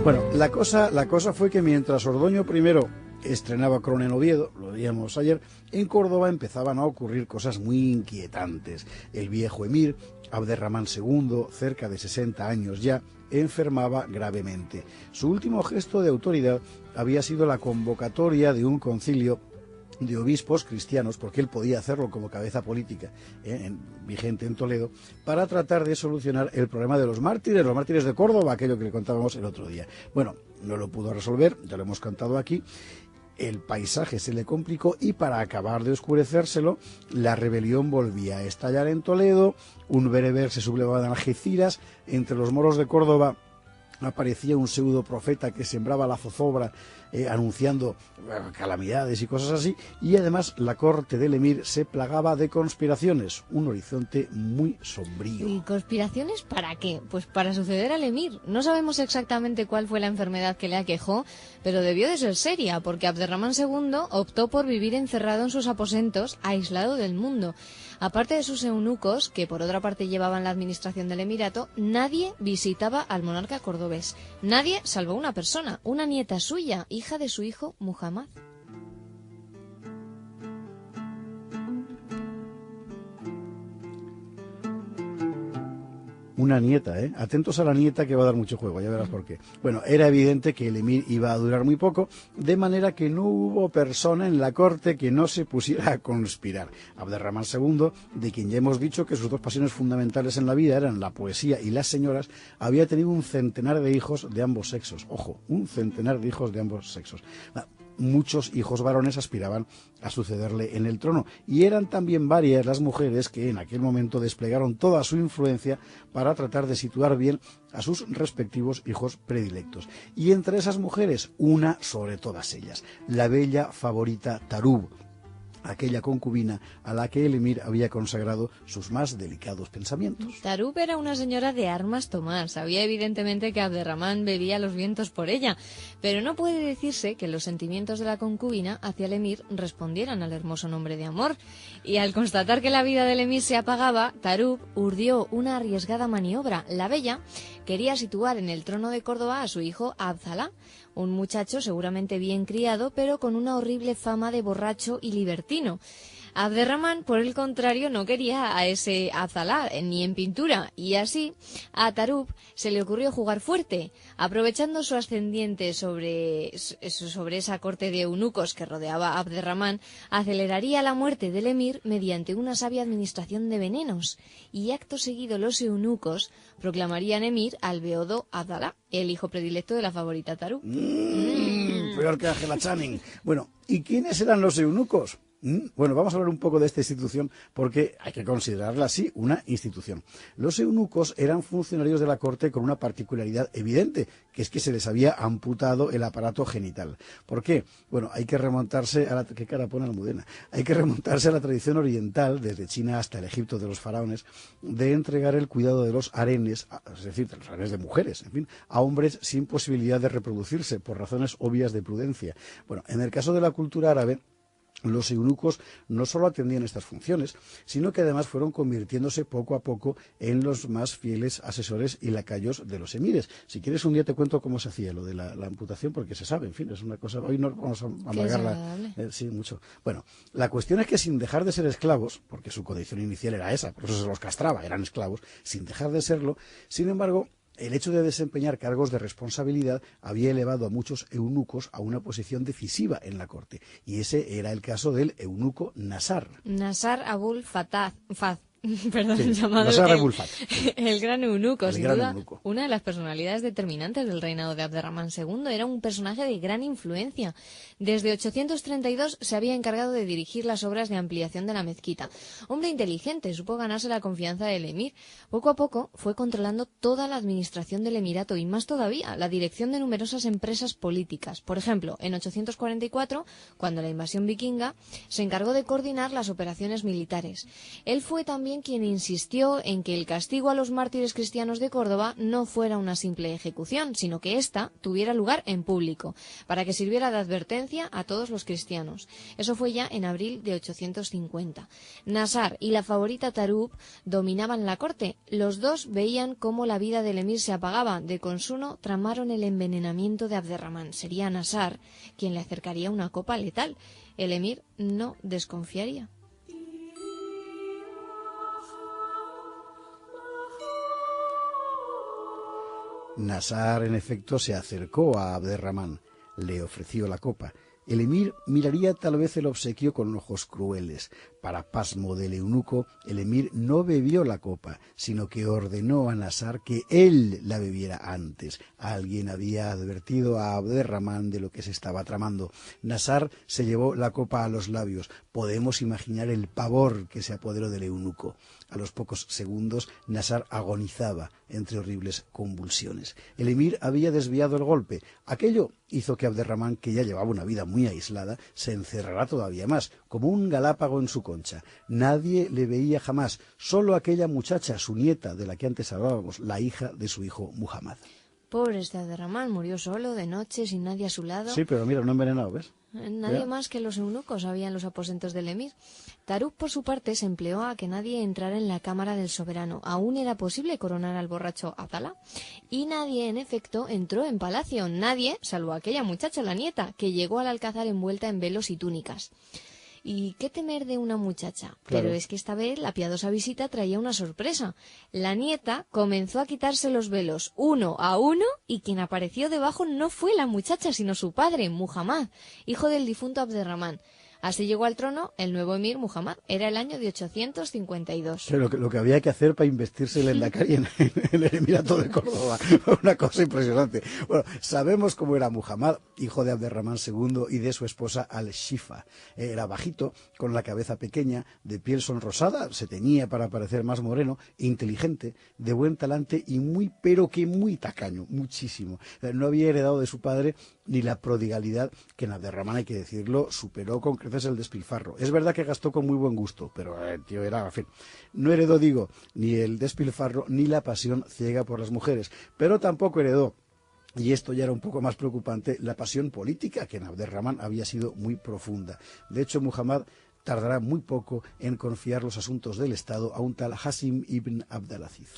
Bueno, la cosa fue que mientras Ordoño I estrenaba Crone en Oviedo, lo veíamos ayer, en Córdoba empezaban a ocurrir cosas muy inquietantes. El viejo emir, Abderramán II, cerca de 60 años ya, enfermaba gravemente. Su último gesto de autoridad había sido la convocatoria de un concilio de obispos cristianos, porque él podía hacerlo como cabeza política vigente en Toledo, para tratar de solucionar el problema de los mártires de Córdoba, aquello que le contábamos el otro día. Bueno, no lo pudo resolver, ya lo hemos contado aquí. El paisaje se le complicó y para acabar de oscurecérselo, la rebelión volvía a estallar en Toledo, un bereber se sublevaba en Algeciras, entre los moros de Córdoba aparecía un pseudo profeta que sembraba la zozobra anunciando calamidades y cosas así, y además la corte del emir se plagaba de conspiraciones, un horizonte muy sombrío. ¿Y conspiraciones para qué? Pues para suceder al emir. No sabemos exactamente cuál fue la enfermedad que le aquejó, pero debió de ser seria, porque Abderramán II optó por vivir encerrado en sus aposentos, aislado del mundo. Aparte de sus eunucos, que por otra parte llevaban la administración del emirato, nadie visitaba al monarca cordobés. Nadie, salvo una persona, una nieta suya, hija de su hijo Muhammad. Una nieta, Atentos a la nieta, que va a dar mucho juego, ya verás por qué. Bueno, era evidente que el emir iba a durar muy poco, de manera que no hubo persona en la corte que no se pusiera a conspirar. Abderramán II, de quien ya hemos dicho que sus dos pasiones fundamentales en la vida eran la poesía y las señoras, había tenido un centenar de hijos de ambos sexos. Ojo, un centenar de hijos de ambos sexos. Muchos hijos varones aspiraban a sucederle en el trono, y eran también varias las mujeres que en aquel momento desplegaron toda su influencia para tratar de situar bien a sus respectivos hijos predilectos. Y entre esas mujeres, una sobre todas ellas, la bella favorita Tarub, aquella concubina a la que el emir había consagrado sus más delicados pensamientos. Tarub era una señora de armas tomar. Sabía evidentemente que Abderramán bebía los vientos por ella, pero no puede decirse que los sentimientos de la concubina hacia el emir respondieran al hermoso nombre de amor. Y al constatar que la vida del emir se apagaba, Tarub urdió una arriesgada maniobra. La bella quería situar en el trono de Córdoba a su hijo Abdalá, un muchacho seguramente bien criado, pero con una horrible fama de borracho y libertino. Abderramán, por el contrario, no quería a ese Abdalá ni en pintura, y así a Tarub se le ocurrió jugar fuerte. Aprovechando su ascendiente sobre esa corte de eunucos que rodeaba a Abderramán, aceleraría la muerte del emir mediante una sabia administración de venenos, y acto seguido los eunucos proclamarían emir al beodo Abdalá, el hijo predilecto de la favorita Tarub. Peor que Angela Channing. Bueno, ¿y quiénes eran los eunucos? Bueno, vamos a hablar un poco de esta institución porque hay que considerarla así una institución. Los eunucos eran funcionarios de la corte con una particularidad evidente, que es que se les había amputado el aparato genital. ¿Por qué? Bueno, hay que remontarse a la... ¿Qué cara pone Almudena? Hay que remontarse a la tradición oriental, desde China hasta el Egipto de los faraones, de entregar el cuidado de los harenes, es decir, de los harenes de mujeres, en fin, a hombres sin posibilidad de reproducirse, por razones obvias de prudencia. Bueno, en el caso de la cultura árabe, los eunucos no solo atendían estas funciones, sino que además fueron convirtiéndose poco a poco en los más fieles asesores y lacayos de los emires. Si quieres, un día te cuento cómo se hacía lo de la amputación, porque se sabe, en fin, es una cosa... Hoy no vamos a amargarla. Sí, mucho. Bueno, la cuestión es que sin dejar de ser esclavos, porque su condición inicial era esa, por eso se los castraba, eran esclavos, sin dejar de serlo, sin embargo, el hecho de desempeñar cargos de responsabilidad había elevado a muchos eunucos a una posición decisiva en la corte, y ese era el caso del eunuco Nasar. Nasar Abul Fatah, perdón, Sí, llamado el gran eunuco, sin duda, eunuco. una de las personalidades determinantes del reinado de Abderramán II. Era un personaje de gran influencia. Desde 832 se había encargado de dirigir las obras de ampliación de la mezquita. Hombre inteligente, supo ganarse la confianza del emir. Poco a poco fue controlando toda la administración del emirato y más todavía la dirección de numerosas empresas políticas. Por ejemplo, en 844, cuando la invasión vikinga, se encargó de coordinar las operaciones militares. Él fue también también quien insistió en que el castigo a los mártires cristianos de Córdoba no fuera una simple ejecución, sino que ésta tuviera lugar en público, para que sirviera de advertencia a todos los cristianos. Eso fue ya en abril de 850. Nasar y la favorita Tarub dominaban la corte. Los dos veían cómo la vida del emir se apagaba. De consuno tramaron el envenenamiento de Abderramán. Sería Nasar quien le acercaría una copa letal. El emir no desconfiaría. Nasar, en efecto, se acercó a Abderramán, le ofreció la copa. El emir miraría tal vez el obsequio con ojos crueles. Para pasmo del eunuco, el emir no bebió la copa, sino que ordenó a Nasar que él la bebiera antes. Alguien había advertido a Abderramán de lo que se estaba tramando. Nasar se llevó la copa a los labios. Podemos imaginar el pavor que se apoderó del eunuco. A los pocos segundos, Nasar agonizaba entre horribles convulsiones. El emir había desviado el golpe. Aquello hizo que Abderramán, que ya llevaba una vida muy aislada, se encerrara todavía más, como un galápago en su concha. Nadie le veía jamás, solo aquella muchacha, su nieta, de la que antes hablábamos, la hija de su hijo Muhammad. Pobre Abderramán, murió solo, de noche, sin nadie a su lado. Sí, pero mira, no envenenado, ¿ves? Nadie más que los eunucos había en los aposentos del emir. Tarub, por su parte, se empleó a que nadie entrara en la cámara del soberano. Aún era posible coronar al borracho Abdalá. Y nadie, en efecto, entró en palacio. Nadie, salvo aquella muchacha, la nieta, que llegó al alcázar envuelta en velos y túnicas. ¿Y qué temer de una muchacha? Claro. Pero es que esta vez la piadosa visita traía una sorpresa. La nieta comenzó a quitarse los velos uno a uno y quien apareció debajo no fue la muchacha, sino su padre, Muhammad, hijo del difunto Abderramán. Así llegó al trono el nuevo emir Muhammad. Era el año de 852. Pero lo que había que hacer para investirse el endacari en el Emirato de Córdoba. Una cosa impresionante. Bueno, sabemos cómo era Muhammad, hijo de Abderramán II y de su esposa Al-Shifa. Era bajito, con la cabeza pequeña, de piel sonrosada, se teñía para parecer más moreno, inteligente, de buen talante y muy, pero que muy tacaño, muchísimo. No había heredado de su padre ni la prodigalidad que en Abderramán, hay que decirlo, superó con creces el despilfarro. Es verdad que gastó con muy buen gusto, pero el tío era, en fin, no heredó, digo, ni el despilfarro ni la pasión ciega por las mujeres, pero tampoco heredó, y esto ya era un poco más preocupante, la pasión política, que en Abderramán había sido muy profunda. De hecho, Muhammad tardará muy poco en confiar los asuntos del Estado a un tal Hasim ibn Abdalaziz.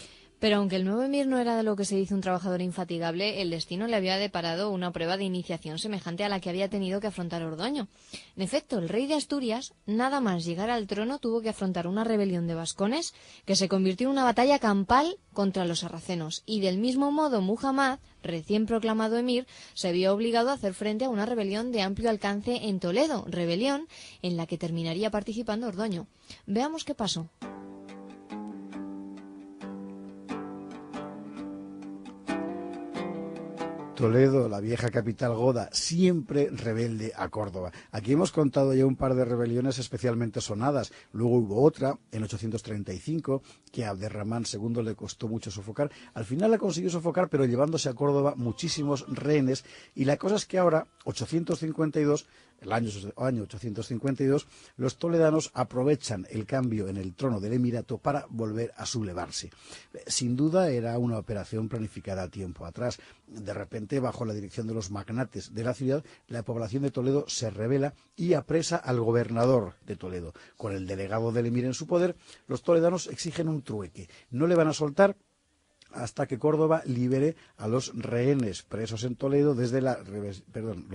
Pero aunque el nuevo emir no era de lo que se dice un trabajador infatigable, el destino le había deparado una prueba de iniciación semejante a la que había tenido que afrontar Ordoño. En efecto, el rey de Asturias, nada más llegar al trono, tuvo que afrontar una rebelión de vascones que se convirtió en una batalla campal contra los sarracenos. Y del mismo modo, Muhammad, recién proclamado emir, se vio obligado a hacer frente a una rebelión de amplio alcance en Toledo, rebelión en la que terminaría participando Ordoño. Veamos qué pasó. Toledo, la vieja capital goda, siempre rebelde a Córdoba. Aquí hemos contado ya un par de rebeliones especialmente sonadas. Luego hubo otra, en 835, que a Abderramán II le costó mucho sofocar. Al final la consiguió sofocar, pero llevándose a Córdoba muchísimos rehenes. Y la cosa es que ahora, 852, el año 852, los toledanos aprovechan el cambio en el trono del Emirato para volver a sublevarse. Sin duda era una operación planificada tiempo atrás. De repente, bajo la dirección de los magnates de la ciudad, la población de Toledo se rebela y apresa al gobernador de Toledo. Con el delegado del emir en su poder, los toledanos exigen un trueque. No le van a soltar hasta que Córdoba libere a los rehenes presos en Toledo los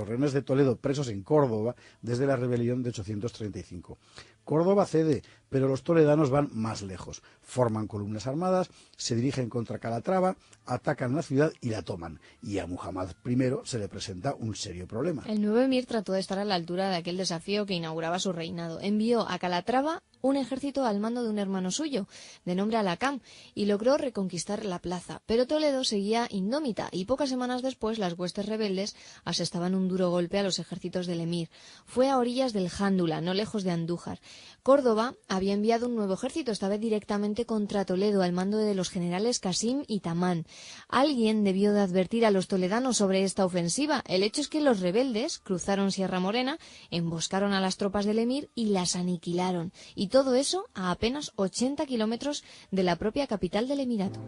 rehenes de Toledo presos en Córdoba desde la rebelión de 835. Córdoba cede, pero los toledanos van más lejos. Forman columnas armadas, se dirigen contra Calatrava, atacan la ciudad y la toman. Y a Muhammad I se le presenta un serio problema. El nuevo emir trató de estar a la altura de aquel desafío que inauguraba su reinado. Envió a Calatrava un ejército al mando de un hermano suyo, de nombre Alakam, y logró reconquistar la plaza. Pero Toledo seguía indómita y pocas semanas después las huestes rebeldes asestaban un duro golpe a los ejércitos del emir. Fue a orillas del Jándula, no lejos de Andújar. Córdoba había enviado un nuevo ejército, esta vez directamente contra Toledo, al mando de los generales Casim y Tamán. Alguien debió de advertir a los toledanos sobre esta ofensiva. El hecho es que los rebeldes cruzaron Sierra Morena, emboscaron a las tropas del emir y las aniquilaron. Y todo eso a apenas 80 kilómetros de la propia capital del emirato.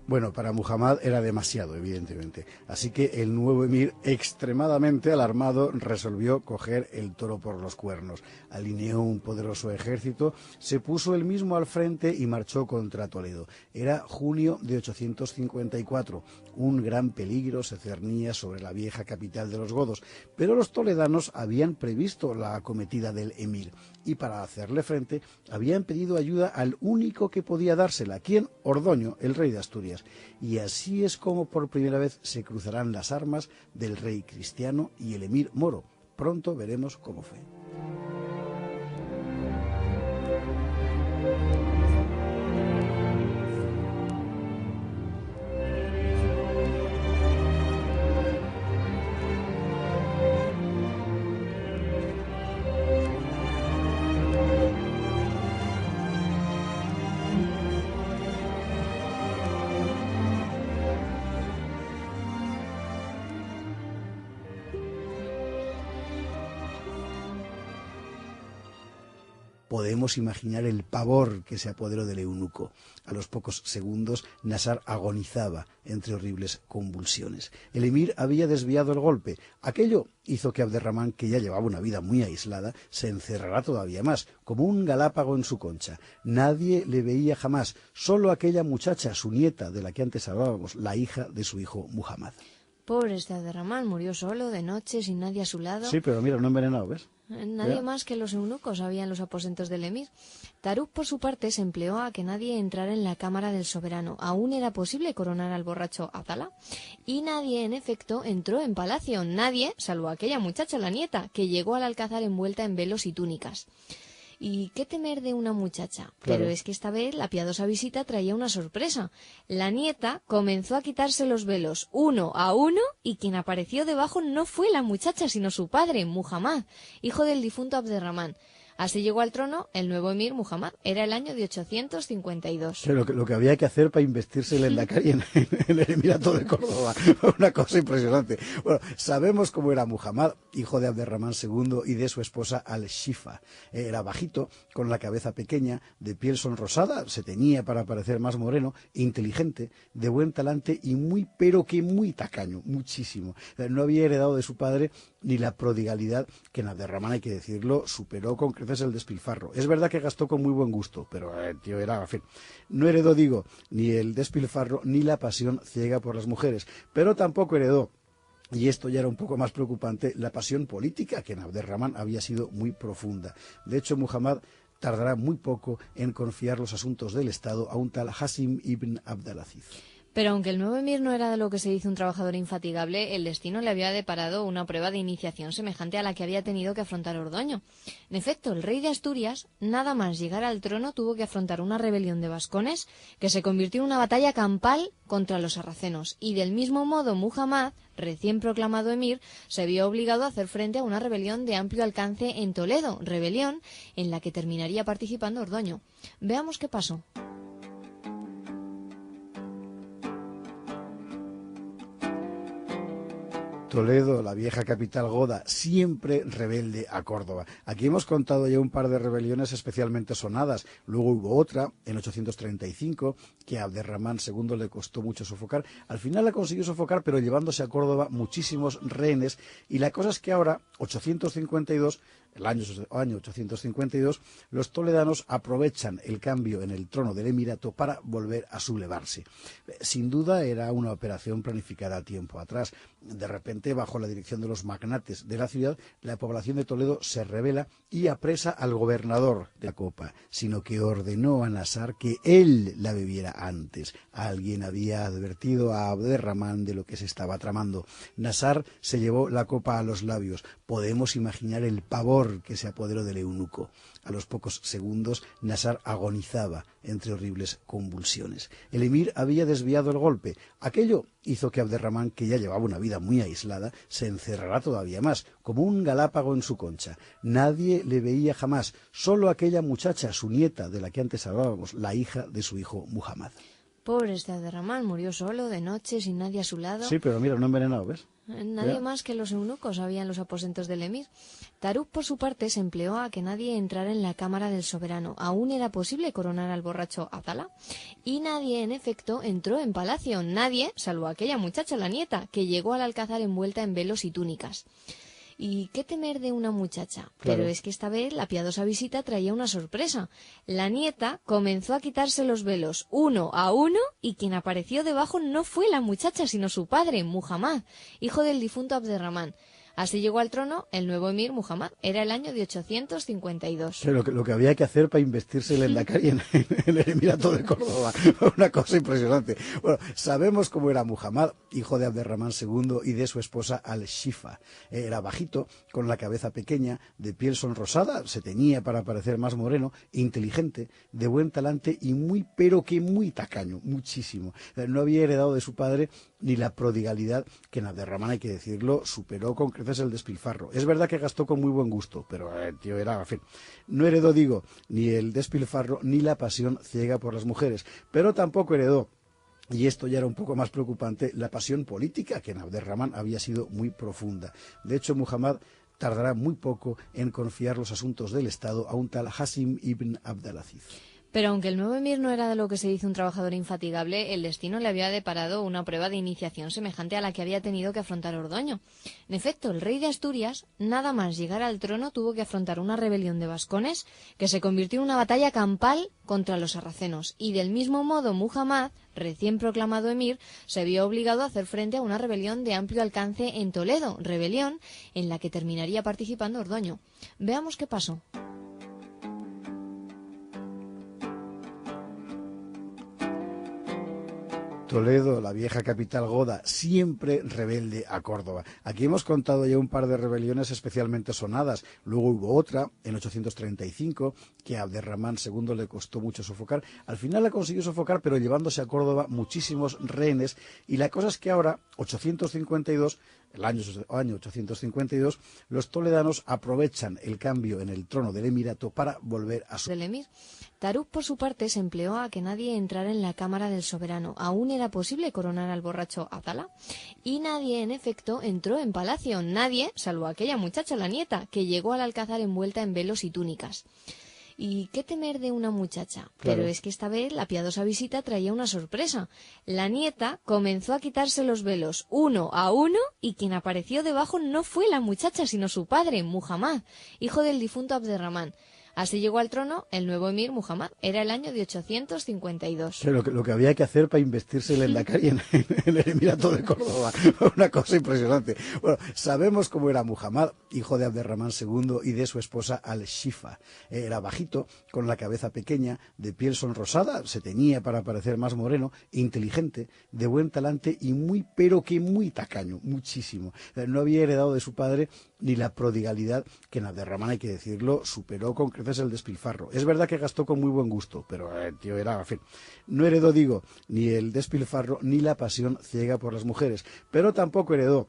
Bueno, para Muhammad era demasiado, evidentemente. Así que el nuevo emir, extremadamente alarmado, resolvió coger el toro por los cuernos. Alineó un poderoso ejército, se puso él mismo al frente y marchó contra Toledo. Era junio de 854. Un gran peligro se cernía sobre la vieja capital de los godos, pero los toledanos habían previsto la acometida del emir y para hacerle frente habían pedido ayuda al único que podía dársela, ¿quién? Ordoño, el rey de Asturias. Y así es como por primera vez se cruzarán las armas del rey cristiano y el emir moro. Pronto veremos cómo fue. Podemos imaginar el pavor que se apoderó del eunuco. A los pocos segundos, Nasar agonizaba entre horribles convulsiones. El emir había desviado el golpe. Aquello hizo que Abderramán, que ya llevaba una vida muy aislada, se encerrara todavía más, como un galápago en su concha. Nadie le veía jamás, solo aquella muchacha, su nieta, de la que antes hablábamos, la hija de su hijo Muhammad. Pobre este Abderramán, murió solo, de noche, sin nadie a su lado. Sí, pero mira, no envenenado, ¿ves? Nadie más que los eunucos había en los aposentos del emir. Taruk, por su parte, se empleó a que nadie entrara en la cámara del soberano. Aún era posible coronar al borracho Abdalá. Y nadie, en efecto, entró en palacio. Nadie, salvo aquella muchacha, la nieta, que llegó al alcázar envuelta en velos y túnicas. ¿Y qué temer de una muchacha? Claro. Pero es que esta vez la piadosa visita traía una sorpresa. La nieta comenzó a quitarse los velos uno a uno y quien apareció debajo no fue la muchacha, sino su padre, Muhammad, hijo del difunto Abderramán. Así llegó al trono el nuevo emir Muhammad. Era el año de 852. Lo que había que hacer para investirse el Endacari en el Emirato de Córdoba. Una cosa impresionante. Bueno, sabemos cómo era Muhammad, hijo de Abderramán II y de su esposa Al-Shifa. Era bajito, con la cabeza pequeña, de piel sonrosada, se teñía para parecer más moreno, inteligente, de buen talante y muy, pero que muy tacaño, muchísimo. No había heredado de su padre ni la prodigalidad que en Abderramán, hay que decirlo, superó con creces el despilfarro. Es verdad que gastó con muy buen gusto, pero el tío era, en fin, no heredó, digo, ni el despilfarro ni la pasión ciega por las mujeres, pero tampoco heredó, y esto ya era un poco más preocupante, la pasión política, que en Abderramán había sido muy profunda. De hecho, Muhammad tardará muy poco en confiar los asuntos del Estado a un tal Hasim ibn Abdalaziz. Pero aunque el nuevo emir no era de lo que se dice un trabajador infatigable, el destino le había deparado una prueba de iniciación semejante a la que había tenido que afrontar Ordoño. En efecto, el rey de Asturias, nada más llegar al trono, tuvo que afrontar una rebelión de vascones que se convirtió en una batalla campal contra los sarracenos. Y del mismo modo, Muhammad, recién proclamado emir, se vio obligado a hacer frente a una rebelión de amplio alcance en Toledo, rebelión en la que terminaría participando Ordoño. Veamos qué pasó. Toledo, la vieja capital goda, siempre rebelde a Córdoba. Aquí hemos contado ya un par de rebeliones especialmente sonadas. Luego hubo otra, en 835, que a Abderramán II le costó mucho sofocar. Al final la consiguió sofocar, pero llevándose a Córdoba muchísimos rehenes. Y la cosa es que ahora, 852, el año 852, los toledanos aprovechan el cambio en el trono del emirato para volver a sublevarse. Sin duda era una operación planificada tiempo atrás. De repente, bajo la dirección de los magnates de la ciudad, la población de Toledo se rebela y apresa al gobernador de la copa, sino que ordenó a Nasar que él la bebiera antes. Alguien había advertido a Abderramán de lo que se estaba tramando. Nasar se llevó la copa a los labios. Podemos imaginar el pavor que se apoderó del eunuco. A los pocos segundos, Nasar agonizaba entre horribles convulsiones. El emir había desviado el golpe. Aquello hizo que Abderramán, que ya llevaba una vida muy aislada, se encerrara todavía más, como un galápago en su concha. Nadie le veía jamás, solo aquella muchacha, su nieta, de la que antes hablábamos, la hija de su hijo Muhammad. Pobre este Abderramán, murió solo, de noche, sin nadie a su lado. Sí, pero mira, no envenenado, ¿ves? Nadie más que los eunucos había en los aposentos del emir. Taruk, por su parte, se empleó a que nadie entrara en la cámara del soberano. Aún era posible coronar al borracho Abdalá. Y nadie, en efecto, entró en palacio. Nadie, salvo aquella muchacha, la nieta, que llegó al alcázar envuelta en velos y túnicas. ¿Y qué temer de una muchacha? Claro. Pero es que esta vez la piadosa visita traía una sorpresa. La nieta comenzó a quitarse los velos uno a uno y quien apareció debajo no fue la muchacha sino su padre, Muhammad, hijo del difunto Abderramán. Así llegó al trono el nuevo emir Muhammad. Era el año de 852. Lo que había que hacer para investirse el Endacari en el Emirato de Córdoba. Una cosa impresionante. Bueno, sabemos cómo era Muhammad, hijo de Abderramán II y de su esposa Al-Shifa. Era bajito, con la cabeza pequeña, de piel sonrosada, se teñía para parecer más moreno, inteligente, de buen talante y muy, pero que muy tacaño, muchísimo. No había heredado de su padre ni la prodigalidad que en Abderramán, hay que decirlo, superó con creces el despilfarro. Es verdad que gastó con muy buen gusto, pero el tío era, en fin, no heredó, digo, ni el despilfarro ni la pasión ciega por las mujeres, pero tampoco heredó, y esto ya era un poco más preocupante, la pasión política, que en Abderramán había sido muy profunda. De hecho, Muhammad tardará muy poco en confiar los asuntos del Estado a un tal Hasim ibn Abdalaziz. Pero aunque el nuevo emir no era de lo que se dice un trabajador infatigable, el destino le había deparado una prueba de iniciación semejante a la que había tenido que afrontar Ordoño. En efecto, el rey de Asturias, nada más llegar al trono, tuvo que afrontar una rebelión de vascones que se convirtió en una batalla campal contra los sarracenos. Y del mismo modo, Muhammad, recién proclamado emir, se vio obligado a hacer frente a una rebelión de amplio alcance en Toledo, rebelión en la que terminaría participando Ordoño. Veamos qué pasó. Toledo, la vieja capital goda, siempre rebelde a Córdoba. Aquí hemos contado ya un par de rebeliones especialmente sonadas. Luego hubo otra, en 835, que a Abderramán II le costó mucho sofocar. Al final la consiguió sofocar, pero llevándose a Córdoba muchísimos rehenes. Y la cosa es que ahora, 852, el año 852, los toledanos aprovechan el cambio en el trono del emirato para volver a su... Del emir. Taruk, por su parte, se empleó a que nadie entrara en la cámara del soberano. Aún era posible coronar al borracho Abdalá. Y nadie, en efecto, entró en palacio. Nadie, salvo aquella muchacha, la nieta, que llegó al alcázar envuelta en velos y túnicas. ¿Y qué temer de una muchacha? Claro. Pero es que esta vez la piadosa visita traía una sorpresa. La nieta comenzó a quitarse los velos uno a uno y quien apareció debajo no fue la muchacha sino su padre, Muhammad, hijo del difunto Abderramán. Así llegó al trono el nuevo emir Muhammad. Era el año de 852. Lo que había que hacer para investirse el Endacari en el Emirato de Córdoba. Una cosa impresionante. Bueno, sabemos cómo era Muhammad, hijo de Abderramán II y de su esposa Al-Shifa. Era bajito, con la cabeza pequeña, de piel sonrosada, se teñía para parecer más moreno, inteligente, de buen talante y muy, pero que muy tacaño, muchísimo. No había heredado de su padre ni la prodigalidad que en Abderramán, hay que decirlo, superó con creces el despilfarro. Es verdad que gastó con muy buen gusto, pero el tío era, en fin, no heredó, digo, ni el despilfarro ni la pasión ciega por las mujeres, pero tampoco heredó,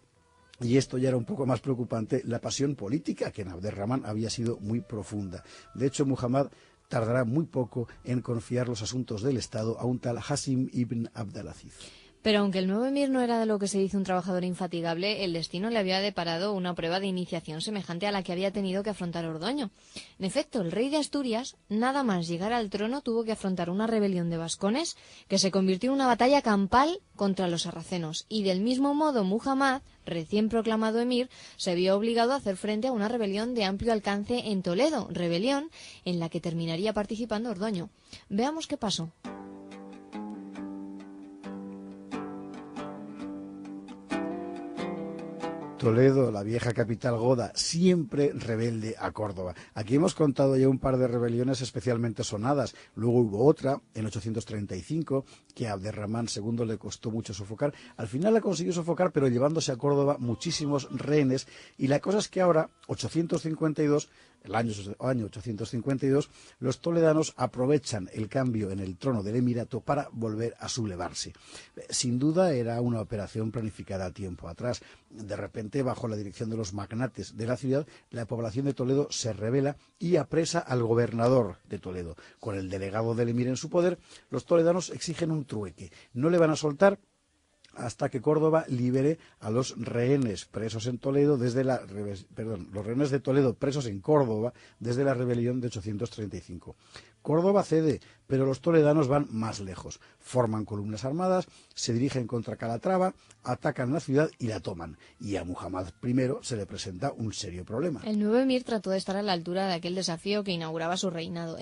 y esto ya era un poco más preocupante, la pasión política, que en Abderramán había sido muy profunda. De hecho, Muhammad tardará muy poco en confiar los asuntos del Estado a un tal Hasim ibn Abdalaziz. Pero aunque el nuevo emir no era de lo que se dice un trabajador infatigable, el destino le había deparado una prueba de iniciación semejante a la que había tenido que afrontar Ordoño. En efecto, el rey de Asturias, nada más llegar al trono, tuvo que afrontar una rebelión de vascones que se convirtió en una batalla campal contra los sarracenos. Y del mismo modo, Muhammad, recién proclamado emir, se vio obligado a hacer frente a una rebelión de amplio alcance en Toledo, rebelión en la que terminaría participando Ordoño. Veamos qué pasó. Toledo, la vieja capital goda, siempre rebelde a Córdoba. Aquí hemos contado ya un par de rebeliones especialmente sonadas. Luego hubo otra, en 835, que a Abderramán II le costó mucho sofocar. Al final la consiguió sofocar, pero llevándose a Córdoba muchísimos rehenes. Y la cosa es que ahora, 852, el año 852, los toledanos aprovechan el cambio en el trono del emirato para volver a sublevarse. Sin duda era una operación planificada a tiempo atrás. De repente, bajo la dirección de los magnates de la ciudad, la población de Toledo se rebela y apresa al gobernador de Toledo. Con el delegado del emir en su poder, los toledanos exigen un trueque. No le van a soltar hasta que Córdoba libere a los rehenes presos en Toledo los rehenes de Toledo presos en Córdoba desde la rebelión de 835. Córdoba cede, pero los toledanos van más lejos. Forman columnas armadas, se dirigen contra Calatrava, atacan la ciudad y la toman. Y a Muhammad I se le presenta un serio problema. El nuevo emir trató de estar a la altura de aquel desafío que inauguraba su reinado.